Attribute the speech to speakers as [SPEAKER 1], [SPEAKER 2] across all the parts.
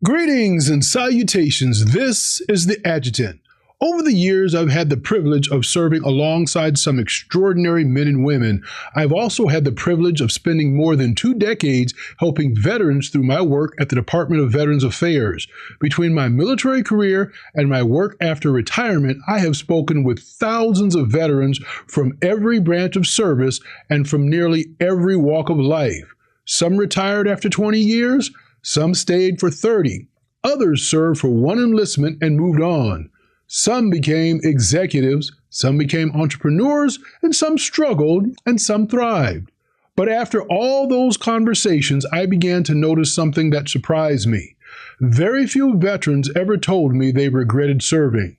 [SPEAKER 1] Greetings and salutations. This is the Adjutant. Over the years, I've had the privilege of serving alongside some extraordinary men and women. I've also had the privilege of spending more than 2 decades helping veterans through my work at the Department of Veterans Affairs. Between my military career and my work after retirement, I have spoken with thousands of veterans from every branch of service and from nearly every walk of life. Some retired after 20 years. Some stayed for 30. Others served for 1 enlistment and moved on. Some became executives, some became entrepreneurs, and some struggled, and some thrived. But after all those conversations, I began to notice something that surprised me. Very few veterans ever told me they regretted serving.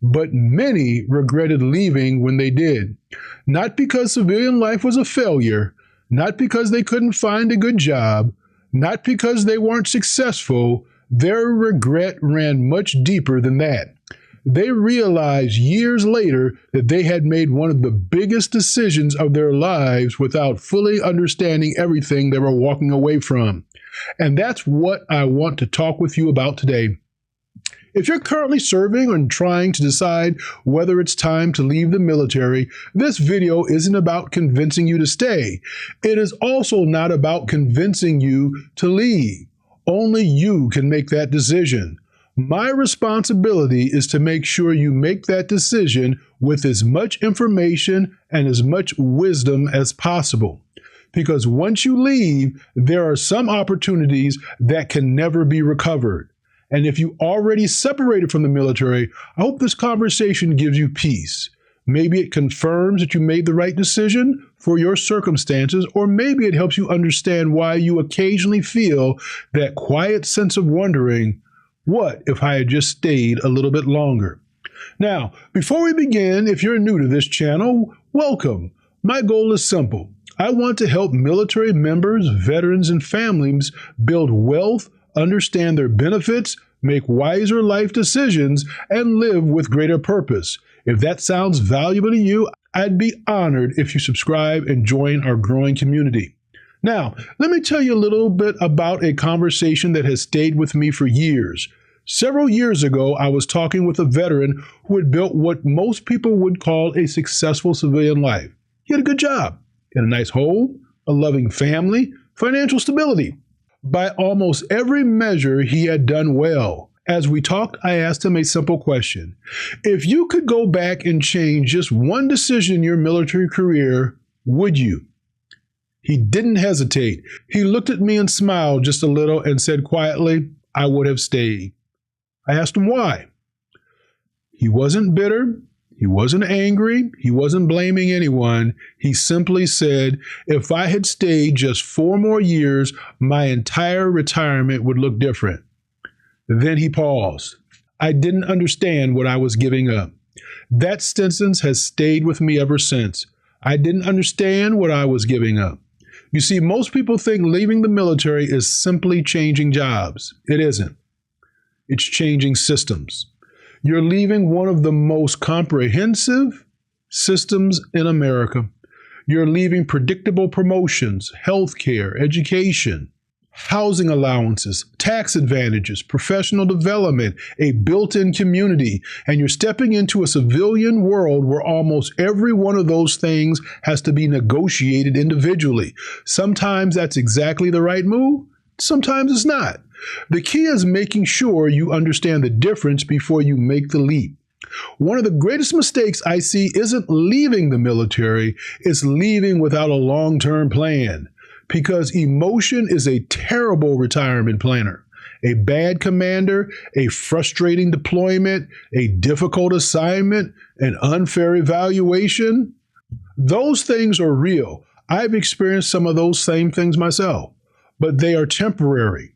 [SPEAKER 1] But many regretted leaving when they did. Not because civilian life was a failure, not because they couldn't find a good job, not because they weren't successful. Their regret ran much deeper than that. They realized years later that they had made one of the biggest decisions of their lives without fully understanding everything they were walking away from. And that's what I want to talk with you about today. If you're currently serving and trying to decide whether it's time to leave the military, this video isn't about convincing you to stay. It is also not about convincing you to leave. Only you can make that decision. My responsibility is to make sure you make that decision with as much information and as much wisdom as possible. Because once you leave, there are some opportunities that can never be recovered. And if you already separated from the military, I hope this conversation gives you peace. Maybe it confirms that you made the right decision for your circumstances, or maybe it helps you understand why you occasionally feel that quiet sense of wondering, what if I had just stayed a little bit longer? Now, before we begin, if you're new to this channel, welcome. My goal is simple. I want to help military members, veterans, and families build wealth, understand their benefits, make wiser life decisions, and live with greater purpose. If that sounds valuable to you, I'd be honored if you subscribe and join our growing community. Now, let me tell you a little bit about a conversation that has stayed with me for years. Several years ago, I was talking with a veteran who had built what most people would call a successful civilian life. He had a good job, in a nice home, a loving family, financial stability. By almost every measure, he had done well. As we talked, I asked him a simple question. If you could go back and change just one decision in your military career, would you? He didn't hesitate. He looked at me and smiled just a little and said quietly, I would have stayed. I asked him why. He wasn't bitter. He wasn't angry. He wasn't blaming anyone. He simply said, if I had stayed just 4 more years, my entire retirement would look different. Then he paused. I didn't understand what I was giving up. That sentence has stayed with me ever since. I didn't understand what I was giving up. You see, most people think leaving the military is simply changing jobs. It isn't. It's changing systems. You're leaving one of the most comprehensive systems in America. You're leaving predictable promotions, health care, education, housing allowances, tax advantages, professional development, a built-in community, and you're stepping into a civilian world where almost every one of those things has to be negotiated individually. Sometimes that's exactly the right move. Sometimes it's not. The key is making sure you understand the difference before you make the leap. One of the greatest mistakes I see isn't leaving the military, it's leaving without a long-term plan. Because emotion is a terrible retirement planner. A bad commander, a frustrating deployment, a difficult assignment, an unfair evaluation. Those things are real. I've experienced some of those same things myself, but they are temporary.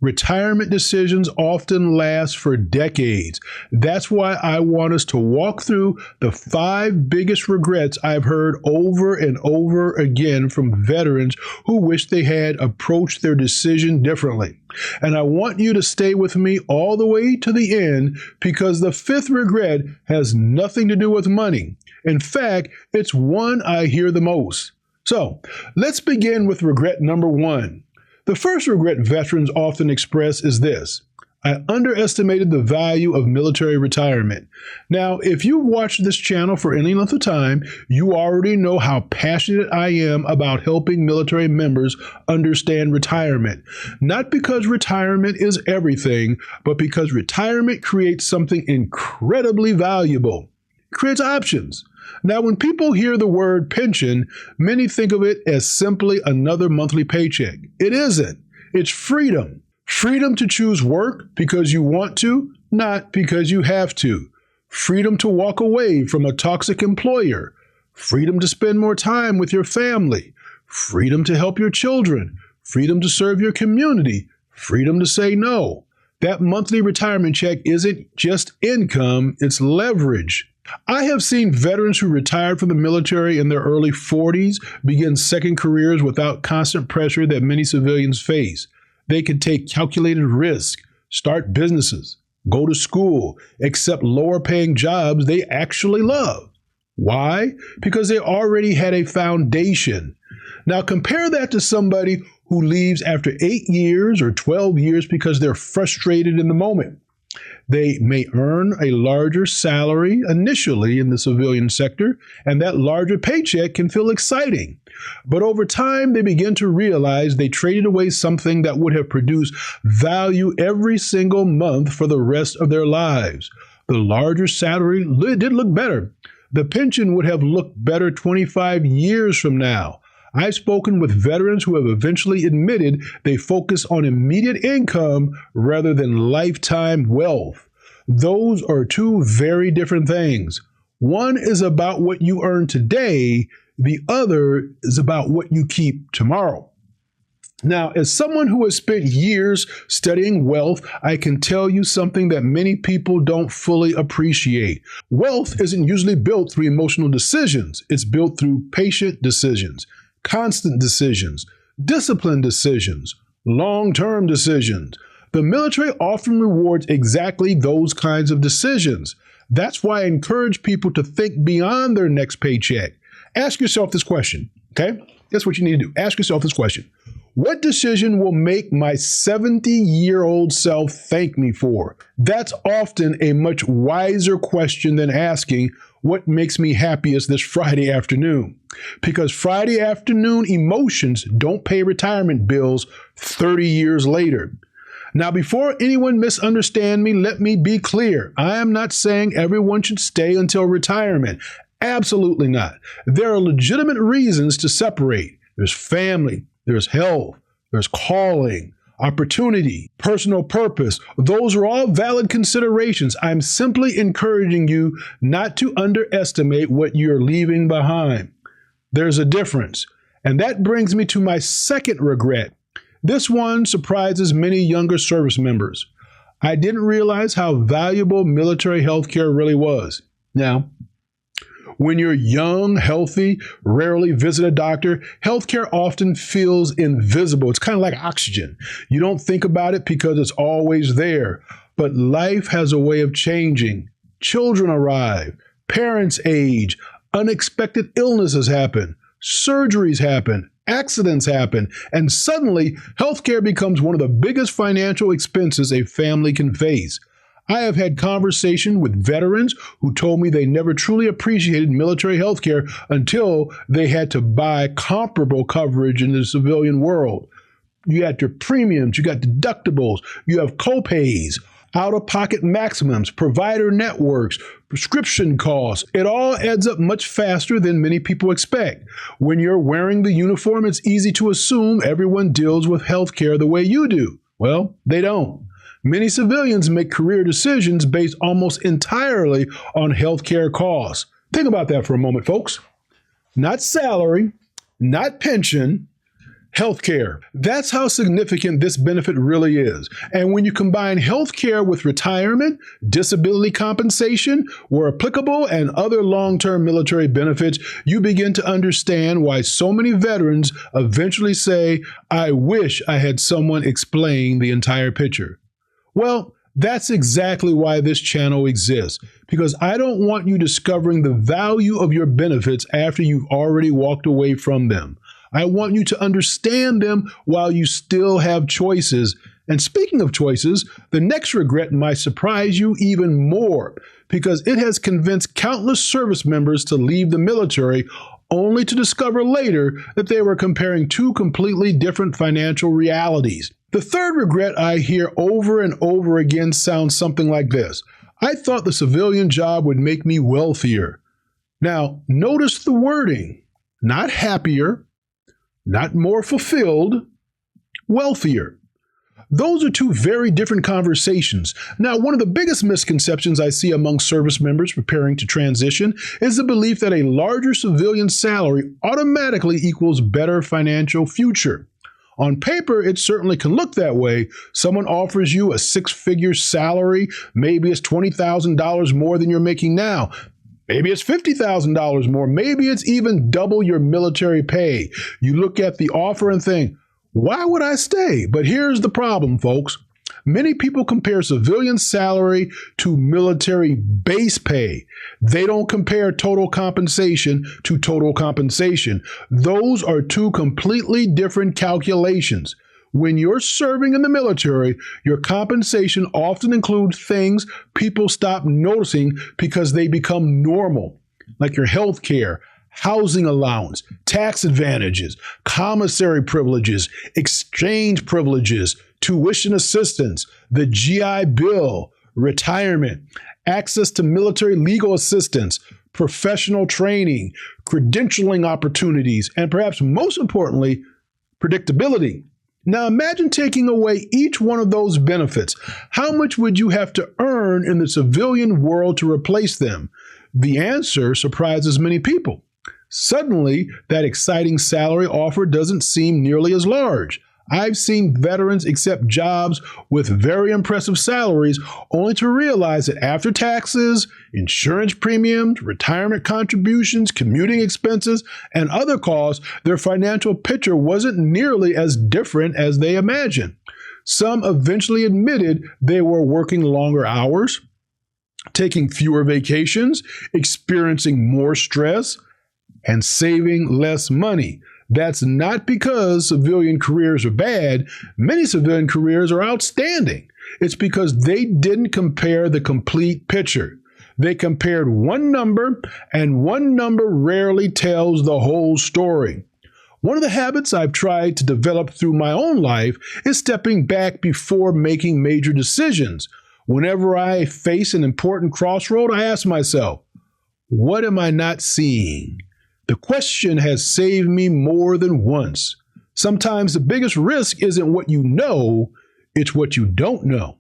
[SPEAKER 1] Retirement decisions often last for decades. That's why I want us to walk through the 5 biggest regrets I've heard over and over again from veterans who wish they had approached their decision differently. And I want you to stay with me all the way to the end because the 5th regret has nothing to do with money. In fact, it's one I hear the most. So let's begin with regret number 1. The first regret veterans often express is this: I underestimated the value of military retirement. Now, if you've watched this channel for any length of time, you already know how passionate I am about helping military members understand retirement. Not because retirement is everything, but because retirement creates something incredibly valuable. It creates options. Now, when people hear the word pension, many think of it as simply another monthly paycheck. It isn't. It's freedom. Freedom to choose work because you want to, not because you have to. Freedom to walk away from a toxic employer. Freedom to spend more time with your family. Freedom to help your children. Freedom to serve your community. Freedom to say no. That monthly retirement check isn't just income, it's leverage. I have seen veterans who retired from the military in their early 40s begin second careers without constant pressure that many civilians face. They can take calculated risk, start businesses, go to school, accept lower paying jobs they actually love. Why? Because they already had a foundation. Now compare that to somebody who leaves after 8 years or 12 years because they're frustrated in the moment. They may earn a larger salary initially in the civilian sector, and that larger paycheck can feel exciting. But over time, they begin to realize they traded away something that would have produced value every single month for the rest of their lives. The larger salary did look better. The pension would have looked better 25 years from now. I've spoken with veterans who have eventually admitted they focus on immediate income rather than lifetime wealth. Those are two very different things. One is about what you earn today. The other is about what you keep tomorrow. Now, as someone who has spent years studying wealth, I can tell you something that many people don't fully appreciate. Wealth isn't usually built through emotional decisions. It's built through patient decisions, constant decisions, disciplined decisions, long-term decisions. The military often rewards exactly those kinds of decisions. That's why I encourage people to think beyond their next paycheck. Ask yourself this question, okay? That's what you need to do. Ask yourself this question. What decision will make my 70-year-old self thank me for? That's often a much wiser question than asking, what makes me happiest this Friday afternoon? Because Friday afternoon emotions don't pay retirement bills 30 years later. Now, before anyone misunderstand me, let me be clear. I am not saying everyone should stay until retirement. Absolutely not. There are legitimate reasons to separate. There's family, there's health, there's calling, opportunity, personal purpose. Those are all valid considerations. I'm simply encouraging you not to underestimate what you're leaving behind. There's a difference. And that brings me to my second regret. This one surprises many younger service members. I didn't realize how valuable military health care really was. Now, when you're young, healthy, rarely visit a doctor, healthcare often feels invisible. It's kind of like oxygen. You don't think about it because it's always there. But life has a way of changing. Children arrive, parents age, unexpected illnesses happen, surgeries happen, accidents happen, and suddenly healthcare becomes one of the biggest financial expenses a family can face. I have had conversation with veterans who told me they never truly appreciated military healthcare until they had to buy comparable coverage in the civilian world. You got your premiums, you got deductibles, you have copays, out-of-pocket maximums, provider networks, prescription costs. It all adds up much faster than many people expect. When you're wearing the uniform, it's easy to assume everyone deals with healthcare the way you do. Well, they don't. Many civilians make career decisions based almost entirely on healthcare costs. Think about that for a moment, folks. Not salary, not pension, healthcare. That's how significant this benefit really is. And when you combine healthcare with retirement, disability compensation, where applicable, and other long-term military benefits, you begin to understand why so many veterans eventually say, I wish I had someone explain the entire picture. Well, that's exactly why this channel exists, because I don't want you discovering the value of your benefits after you've already walked away from them. I want you to understand them while you still have choices. And speaking of choices, the next regret might surprise you even more because it has convinced countless service members to leave the military only to discover later that they were comparing two completely different financial realities. The third regret I hear over and over again sounds something like this. I thought the civilian job would make me wealthier. Now, notice the wording. Not happier, not more fulfilled, wealthier. Those are two very different conversations. Now, one of the biggest misconceptions I see among service members preparing to transition is the belief that a larger civilian salary automatically equals better financial future. On paper, it certainly can look that way. Someone offers you a six-figure salary. Maybe it's $20,000 more than you're making now. Maybe it's $50,000 more. Maybe it's even double your military pay. You look at the offer and think, why would I stay? But here's the problem, folks. Many people compare civilian salary to military base pay. They don't compare total compensation to total compensation. Those are two completely different calculations. When you're serving in the military, your compensation often includes things people stop noticing because they become normal, like your health care, housing allowance, tax advantages, commissary privileges, exchange privileges, tuition assistance, the GI Bill, retirement, access to military legal assistance, professional training, credentialing opportunities, and perhaps most importantly, predictability. Now imagine taking away each one of those benefits. How much would you have to earn in the civilian world to replace them? The answer surprises many people. Suddenly, that exciting salary offer doesn't seem nearly as large. I've seen veterans accept jobs with very impressive salaries only to realize that after taxes, insurance premiums, retirement contributions, commuting expenses, and other costs, their financial picture wasn't nearly as different as they imagined. Some eventually admitted they were working longer hours, taking fewer vacations, experiencing more stress, and saving less money. That's not because civilian careers are bad. Many civilian careers are outstanding. It's because they didn't compare the complete picture. They compared one number, and one number rarely tells the whole story. One of the habits I've tried to develop through my own life is stepping back before making major decisions. Whenever I face an important crossroad, I ask myself, what am I not seeing? The question has saved me more than once. Sometimes the biggest risk isn't what you know, it's what you don't know.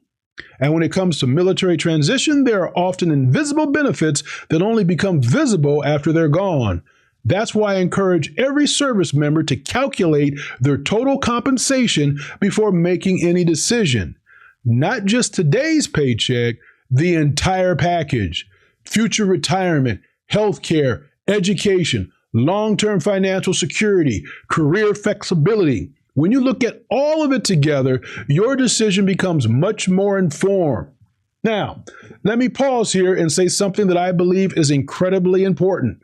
[SPEAKER 1] And when it comes to military transition, there are often invisible benefits that only become visible after they're gone. That's why I encourage every service member to calculate their total compensation before making any decision. Not just today's paycheck, the entire package. Future retirement, health care, education, long-term financial security, career flexibility. When you look at all of it together, your decision becomes much more informed. Now, let me pause here and say something that I believe is incredibly important.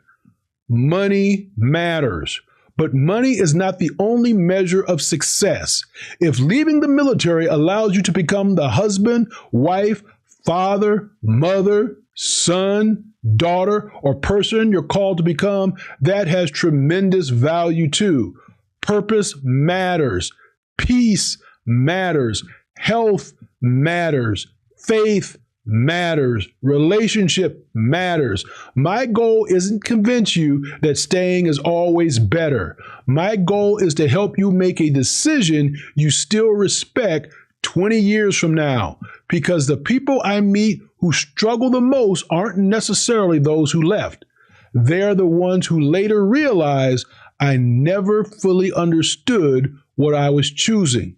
[SPEAKER 1] Money matters, but money is not the only measure of success. If leaving the military allows you to become the husband, wife, father, mother, son, daughter, or person you're called to become, that has tremendous value too. Purpose matters. Peace matters. Health matters. Faith matters. Relationship matters. My goal isn't to convince you that staying is always better. My goal is to help you make a decision you still respect 20 years from now, because the people I meet who struggle the most aren't necessarily those who left. They're the ones who later realize I never fully understood what I was choosing.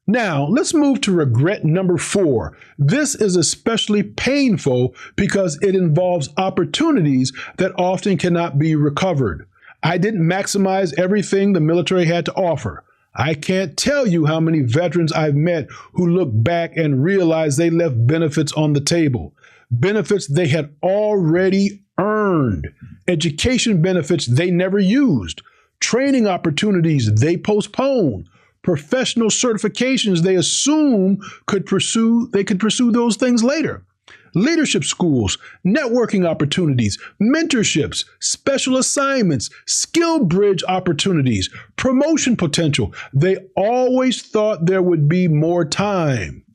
[SPEAKER 1] Now, let's move to regret number 4. This is especially painful because it involves opportunities that often cannot be recovered. I didn't maximize everything the military had to offer. I can't tell you how many veterans I've met who look back and realize they left benefits on the table. Benefits they had already earned. Education benefits they never used. Training opportunities they postpone. Professional certifications they assume they could pursue those things later. Leadership schools, networking opportunities, mentorships, special assignments, skill bridge opportunities, promotion potential. They always thought there would be more time.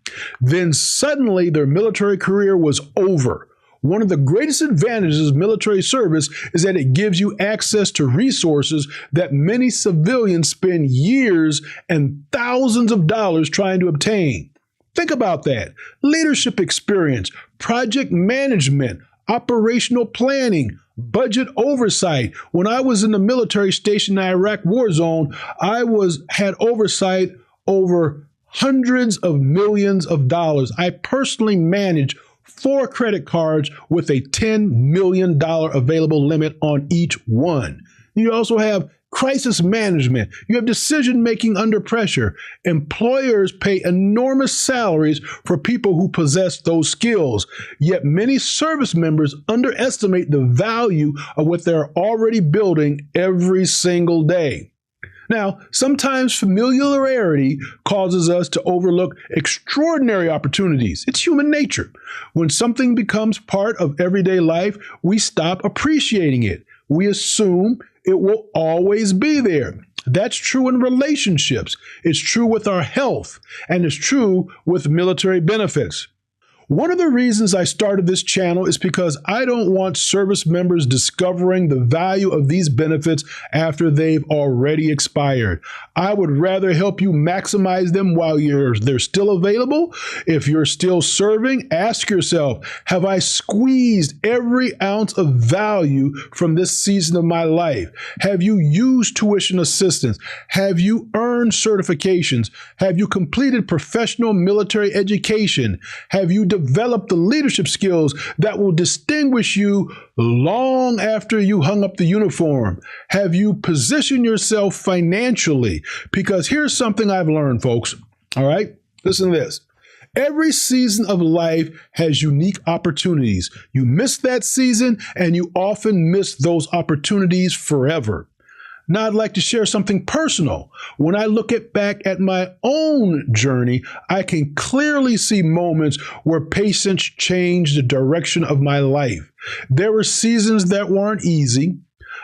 [SPEAKER 1] Then suddenly their military career was over. One of the greatest advantages of military service is that it gives you access to resources that many civilians spend years and thousands of dollars trying to obtain. Think about that. Leadership experience, project management, operational planning, budget oversight. When I was in the military station in the Iraq war zone, I had oversight over hundreds of millions of dollars. I personally managed 4 credit cards with a $10 million available limit on each one. You also have crisis management. You have decision making under pressure. Employers pay enormous salaries for people who possess those skills. Yet many service members underestimate the value of what they're already building every single day. Now, sometimes familiarity causes us to overlook extraordinary opportunities. It's human nature. When something becomes part of everyday life, we stop appreciating it. We assume it will always be there. That's true in relationships. It's true with our health, and it's true with military benefits. One of the reasons I started this channel is because I don't want service members discovering the value of these benefits after they've already expired. I would rather help you maximize them while they're still available. If you're still serving, ask yourself, have I squeezed every ounce of value from this season of my life? Have you used tuition assistance? Have you earned certifications? Have you completed professional military education? Have you develop the leadership skills that will distinguish you long after you hung up the uniform? Have you positioned yourself financially? Because here's something I've learned, folks. All right, listen to this. Every season of life has unique opportunities. You miss that season, and you often miss those opportunities forever. Now, I'd like to share something personal. When I look back at my own journey, I can clearly see moments where patience changed the direction of my life. There were seasons that weren't easy,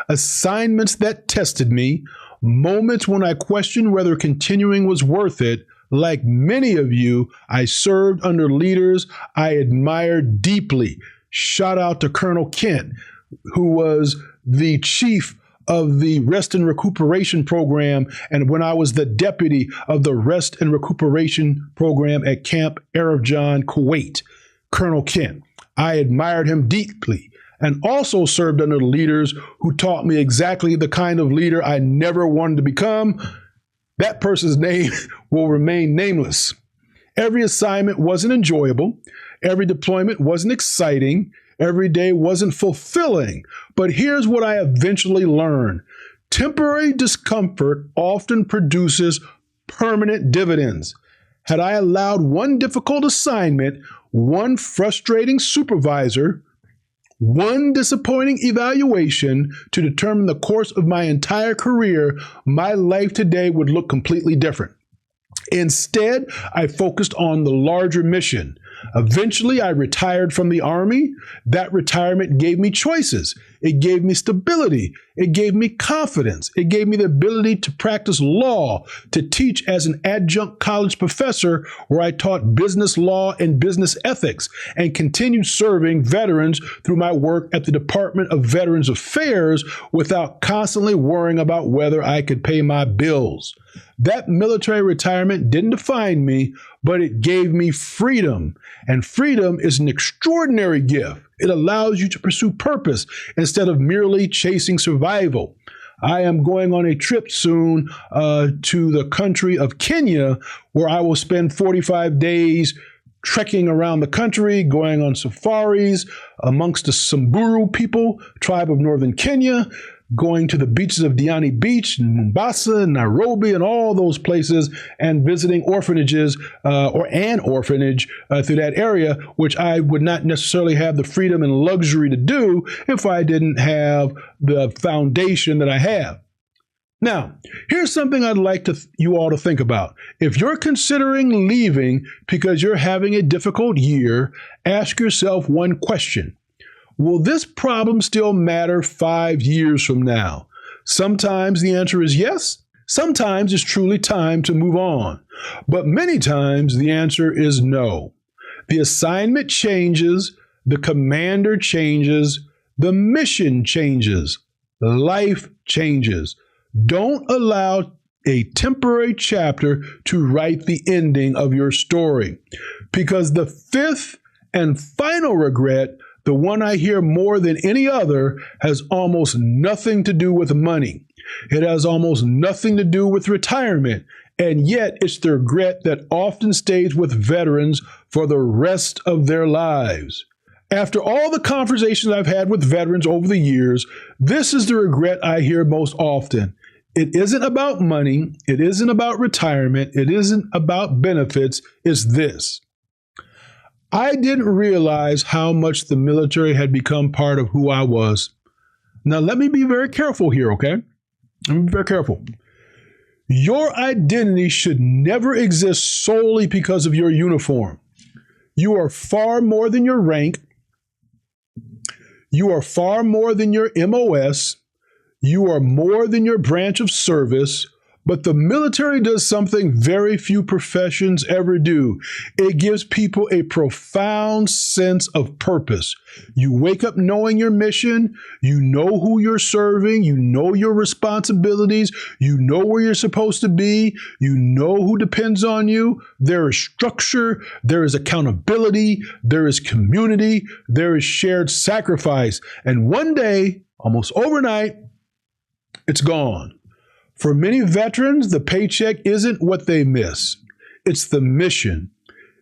[SPEAKER 1] assignments that tested me, moments when I questioned whether continuing was worth it. Like many of you, I served under leaders I admired deeply. Shout out to Colonel Kent, who was the chief of the Rest and Recuperation Program, and when I was the deputy of the Rest and Recuperation Program at Camp Arifjan, Kuwait, Colonel Kent. I admired him deeply and also served under leaders who taught me exactly the kind of leader I never wanted to become. That person's name will remain nameless. Every assignment wasn't enjoyable. Every deployment wasn't exciting. Every day wasn't fulfilling. But here's what I eventually learned. Temporary discomfort often produces permanent dividends. Had I allowed one difficult assignment, one frustrating supervisor, one disappointing evaluation to determine the course of my entire career, my life today would look completely different. Instead, I focused on the larger mission. Eventually, I retired from the Army. That retirement gave me choices. It gave me stability. It gave me confidence. It gave me the ability to practice law, to teach as an adjunct college professor where I taught business law and business ethics, and continued serving veterans through my work at the Department of Veterans Affairs without constantly worrying about whether I could pay my bills. That military retirement didn't define me, but it gave me freedom. And freedom is an extraordinary gift. It allows you to pursue purpose instead of merely chasing survival. I am going on a trip soon to the country of Kenya, where I will spend 45 days trekking around the country, going on safaris amongst the Samburu people, tribe of northern Kenya, going to the beaches of Diani Beach, Mombasa, and Nairobi, and all those places, and visiting orphanages or an orphanage through that area, which I would not necessarily have the freedom and luxury to do if I didn't have the foundation that I have. Now, here's something I'd like you all to think about. If you're considering leaving because you're having a difficult year, ask yourself one question. Will this problem still matter 5 years from now? Sometimes the answer is yes. Sometimes it's truly time to move on. But many times the answer is no. The assignment changes, the commander changes, the mission changes, life changes. Don't allow a temporary chapter to write the ending of your story. Because the fifth and final regret, the one I hear more than any other, has almost nothing to do with money. It has almost nothing to do with retirement. And yet it's the regret that often stays with veterans for the rest of their lives. After all the conversations I've had with veterans over the years, this is the regret I hear most often. It isn't about money. It isn't about retirement. It isn't about benefits. It's this. I didn't realize how much the military had become part of who I was. Now, let me be very careful here, okay? Let me be very careful. Your identity should never exist solely because of your uniform. You are far more than your rank. You are far more than your MOS. You are more than your branch of service. But the military does something very few professions ever do. It gives people a profound sense of purpose. You wake up knowing your mission, you know who you're serving, you know your responsibilities, you know where you're supposed to be, you know who depends on you. There is structure, there is accountability, there is community, there is shared sacrifice. And one day, almost overnight, it's gone. For many veterans, the paycheck isn't what they miss. It's the mission.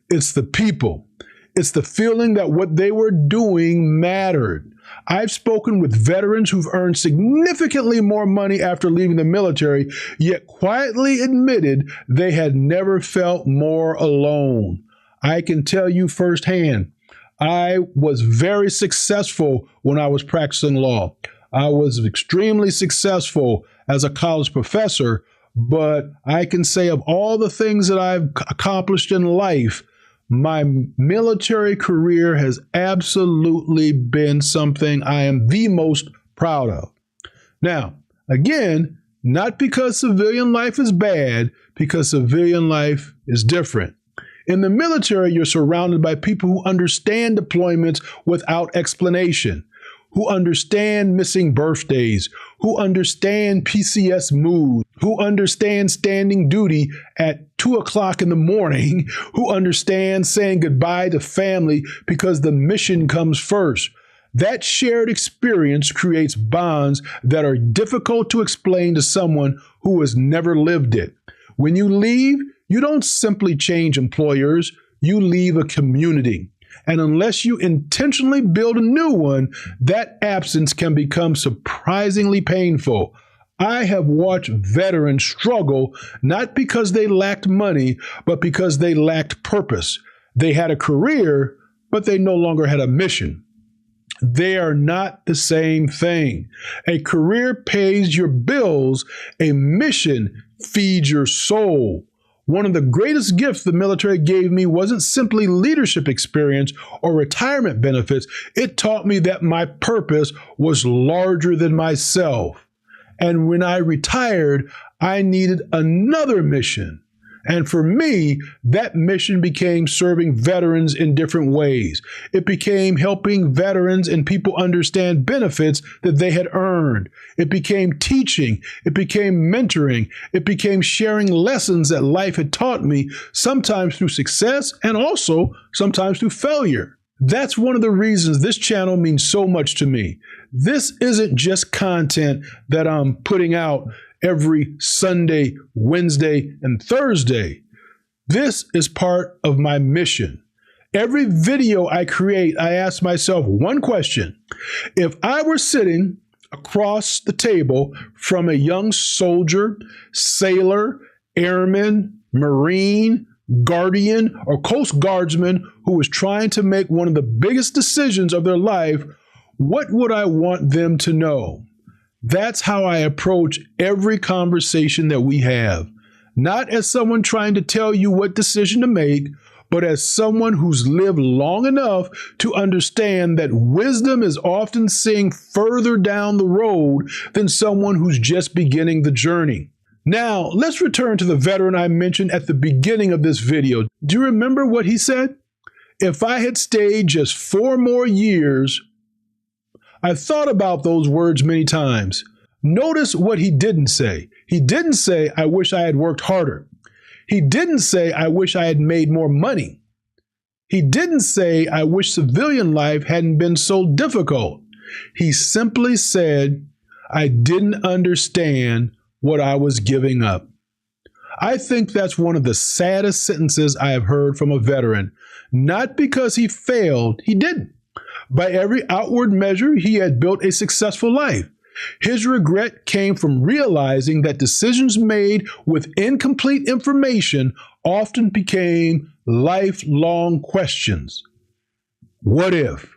[SPEAKER 1] It's the people. It's the feeling that what they were doing mattered. I've spoken with veterans who've earned significantly more money after leaving the military, yet quietly admitted they had never felt more alone. I can tell you firsthand, I was very successful when I was practicing law. I was extremely successful as a college professor, but I can say of all the things that I've accomplished in life, my military career has absolutely been something I am the most proud of. Now, again, not because civilian life is bad, because civilian life is different. In the military, you're surrounded by people who understand deployments without explanation, who understand missing birthdays, who understand PCS mood, who understand standing duty at 2 o'clock in the morning, who understand saying goodbye to family because the mission comes first. That shared experience creates bonds that are difficult to explain to someone who has never lived it. When you leave, you don't simply change employers, you leave a community. And unless you intentionally build a new one, that absence can become surprisingly painful. I have watched veterans struggle not because they lacked money, but because they lacked purpose. They had a career, but they no longer had a mission. They are not the same thing. A career pays your bills, a mission feeds your soul. One of the greatest gifts the military gave me wasn't simply leadership experience or retirement benefits. It taught me that my purpose was larger than myself. And when I retired, I needed another mission. And for me, that mission became serving veterans in different ways. It became helping veterans and people understand benefits that they had earned. It became teaching. It became mentoring. It became sharing lessons that life had taught me, sometimes through success and also sometimes through failure. That's one of the reasons this channel means so much to me. This isn't just content that I'm putting out every Sunday, Wednesday, and Thursday. This is part of my mission. Every video I create, I ask myself one question. If I were sitting across the table from a young soldier, sailor, airman, Marine, Guardian, or Coast Guardsman who was trying to make one of the biggest decisions of their life, what would I want them to know? That's how I approach every conversation that we have. Not as someone trying to tell you what decision to make, but as someone who's lived long enough to understand that wisdom is often seeing further down the road than someone who's just beginning the journey. Now, let's return to the veteran I mentioned at the beginning of this video. Do you remember what he said? If I had stayed just 4 more years, I've thought about those words many times. Notice what he didn't say. He didn't say, I wish I had worked harder. He didn't say, I wish I had made more money. He didn't say, I wish civilian life hadn't been so difficult. He simply said, I didn't understand what I was giving up. I think that's one of the saddest sentences I have heard from a veteran. Not because he failed, he didn't. By every outward measure, he had built a successful life. His regret came from realizing that decisions made with incomplete information often became lifelong questions. What if?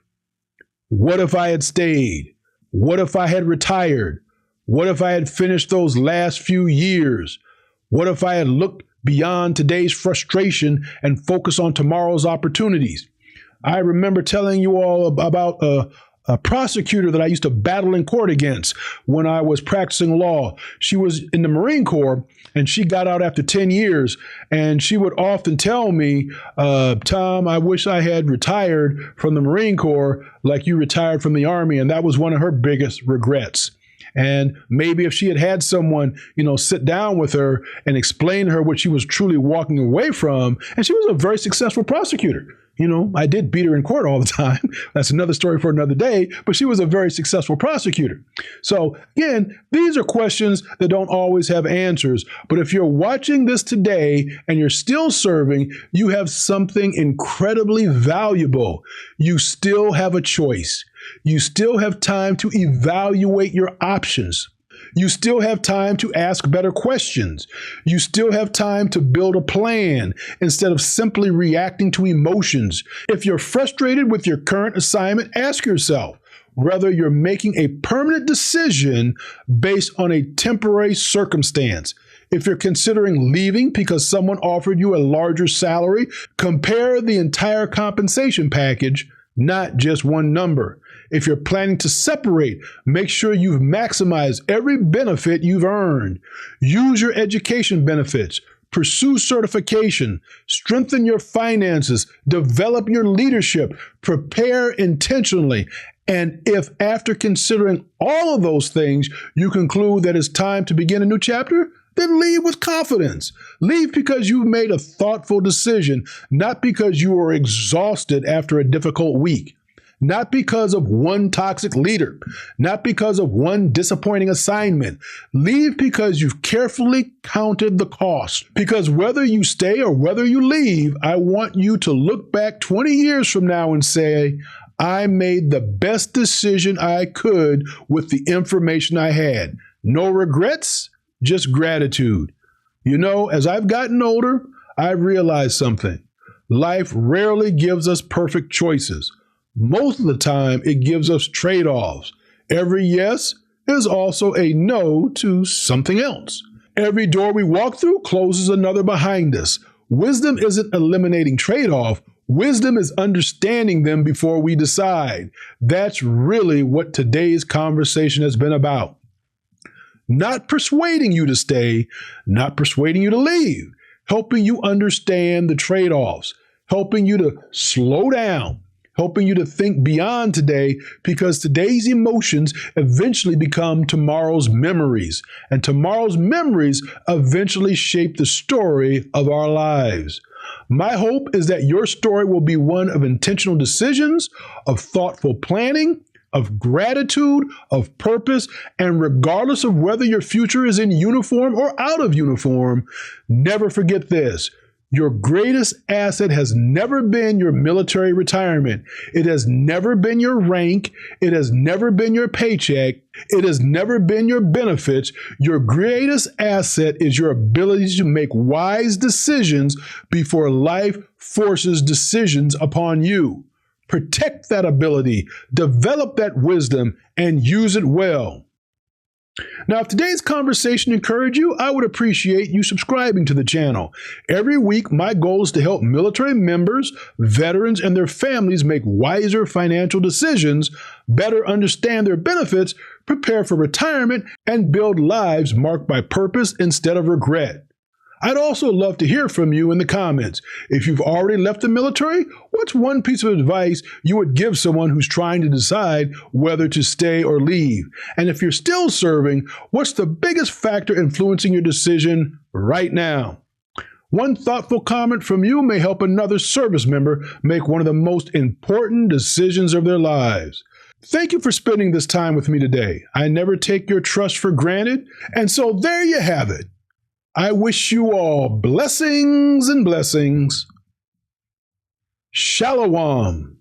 [SPEAKER 1] What if I had stayed? What if I had retired? What if I had finished those last few years? What if I had looked beyond today's frustration and focused on tomorrow's opportunities? I remember telling you all about a prosecutor that I used to battle in court against when I was practicing law. She was in the Marine Corps, and she got out after 10 years, and she would often tell me, Tom, I wish I had retired from the Marine Corps like you retired from the Army, and that was one of her biggest regrets. And maybe if she had had someone, sit down with her and explain to her what she was truly walking away from, and she was a very successful prosecutor. I did beat her in court all the time. That's another story for another day, but she was a very successful prosecutor. So again, these are questions that don't always have answers. But if you're watching this today and you're still serving, you have something incredibly valuable. You still have a choice. You still have time to evaluate your options. You still have time to ask better questions. You still have time to build a plan instead of simply reacting to emotions. If you're frustrated with your current assignment, ask yourself whether you're making a permanent decision based on a temporary circumstance. If you're considering leaving because someone offered you a larger salary, compare the entire compensation package, not just one number. If you're planning to separate, make sure you've maximized every benefit you've earned. Use your education benefits. Pursue certification. Strengthen your finances. Develop your leadership. Prepare intentionally. And if after considering all of those things, you conclude that it's time to begin a new chapter, then leave with confidence. Leave because you've made a thoughtful decision, not because you were exhausted after a difficult week. Not because of one toxic leader, not because of one disappointing assignment. Leave because you've carefully counted the cost. Because whether you stay or whether you leave, I want you to look back 20 years from now and say, I made the best decision I could with the information I had. No regrets, just gratitude. As I've gotten older, I've realized something. Life rarely gives us perfect choices. Most of the time, it gives us trade-offs. Every yes is also a no to something else. Every door we walk through closes another behind us. Wisdom isn't eliminating trade-off. Wisdom is understanding them before we decide. That's really what today's conversation has been about. Not persuading you to stay, not persuading you to leave, helping you understand the trade-offs, helping you to slow down, helping you to think beyond today, because today's emotions eventually become tomorrow's memories, and tomorrow's memories eventually shape the story of our lives. My hope is that your story will be one of intentional decisions, of thoughtful planning, of gratitude, of purpose, and regardless of whether your future is in uniform or out of uniform, never forget this. Your greatest asset has never been your military retirement. It has never been your rank. It has never been your paycheck. It has never been your benefits. Your greatest asset is your ability to make wise decisions before life forces decisions upon you. Protect that ability, develop that wisdom, and use it well. Now, if today's conversation encouraged you, I would appreciate you subscribing to the channel. Every week, my goal is to help military members, veterans, and their families make wiser financial decisions, better understand their benefits, prepare for retirement, and build lives marked by purpose instead of regret. I'd also love to hear from you in the comments. If you've already left the military, what's one piece of advice you would give someone who's trying to decide whether to stay or leave? And if you're still serving, what's the biggest factor influencing your decision right now? One thoughtful comment from you may help another service member make one of the most important decisions of their lives. Thank you for spending this time with me today. I never take your trust for granted, and so there you have it. I wish you all blessings and blessings. Shalom.